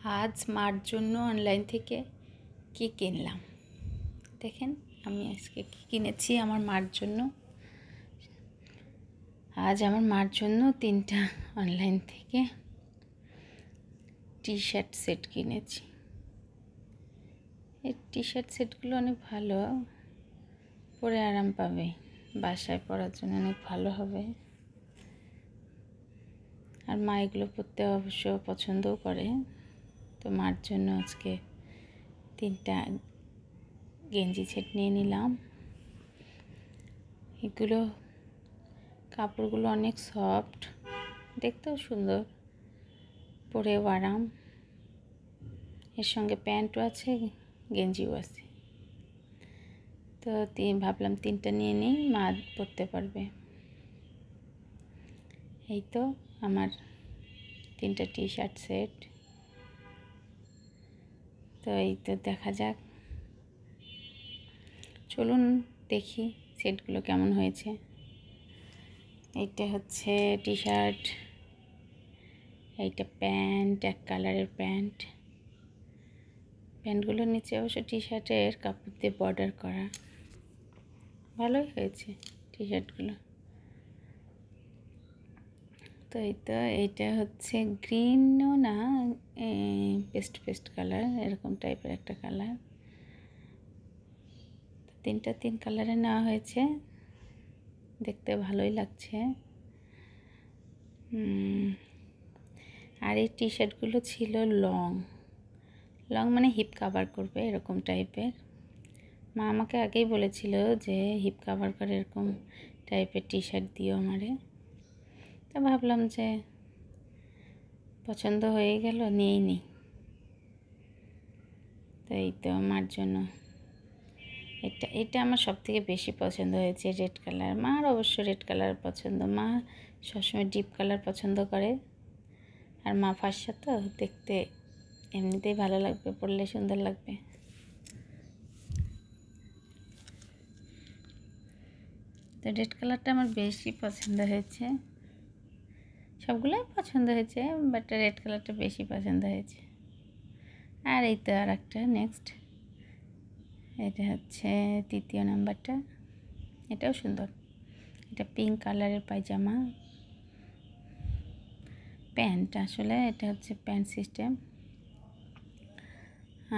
আজ মার জন্য অনলাইন থেকে কি কিনলাম দেখেন। আমি আজকে কি কিনেছি আমার মার জন্য। আজ আমার মার জন্য 3টা অনলাইন থেকে টি শার্ট সেট কিনেছি। এই টি শার্ট সেটগুলো অনেক ভালো, পরে আরাম পাবে, বাসায় পরার জন্য অনেক ভালো হবে। আর মা এগুলো পরতে অবশ্য পছন্দও করে। তো মার জন্য আজকে 3টা গেঞ্জি সেট নিয়ে নিলাম। এগুলো কাপড়গুলো অনেক সফট, দেখতেও সুন্দর, পরেও আরাম। এর সঙ্গে প্যান্টও আছে, গেঞ্জিও আছে। তো ভাবলাম 3টা নিয়ে নিই, মা পরতে পারবে। এই তো আমার 3টা টি শার্ট সেট। তো এই তো দেখা যাক, চলুন দেখি সেটগুলো কেমন হয়েছে। এইটা হচ্ছে টি শার্ট, এইটা প্যান্ট, এক কালারের প্যান্ট। প্যান্টগুলোর নিচে অবশ্য টি শার্টের কাপড় দিয়ে বর্ডার করা, ভালোই হয়েছে টি শার্টগুলো। তো এই তো এইটা হচ্ছে গ্রিনও না, পেস্ট পেস্ট কালার, এরকম টাইপের একটা কালার। 3টা 3 কালারে নেওয়া হয়েছে, দেখতে ভালোই লাগছে। আর এই টি শার্টগুলো ছিল লং মানে হিপ কাভার করবে এরকম টাইপের। মা আমাকে আগেই বলেছিল যে হিপ কাভার করে এরকম টাইপের টি শার্ট দিও আমারে। তা ভাবলাম যে পছন্দ হয়ে গেল, নিয়েই নিই। তো এই তো আমার জন্য এটা আমার সবথেকে বেশি পছন্দ হয়েছে, রেড কালার। মার অবশ্য রেড কালার পছন্দ, মা সবসময় ডিপ কালার পছন্দ করে। আর মা ফার্সা তো, দেখতে এমনিতেই ভালো লাগবে, পরলে সুন্দর লাগবে। তো রেড কালারটা আমার বেশি পছন্দ হয়েছে, সবগুলোই পছন্দ হয়েছে, বাট রেড কালারটা বেশি পছন্দ হয়েছে। আর এই তো আর একটা নেক্সট, এটা হচ্ছে 3য় নাম্বারটা, এটাও সুন্দর। এটা পিঙ্ক কালারের পায়জামা, প্যান্ট, আসলে এটা হচ্ছে প্যান্ট সিস্টেম।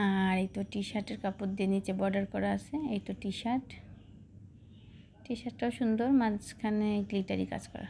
আর এই তো টি শার্টের কাপড় দিয়ে নিচে বর্ডার করা আছে। এই তো টি শার্টটাও সুন্দর, মাঝখানে গ্লিটারি কাজ করা।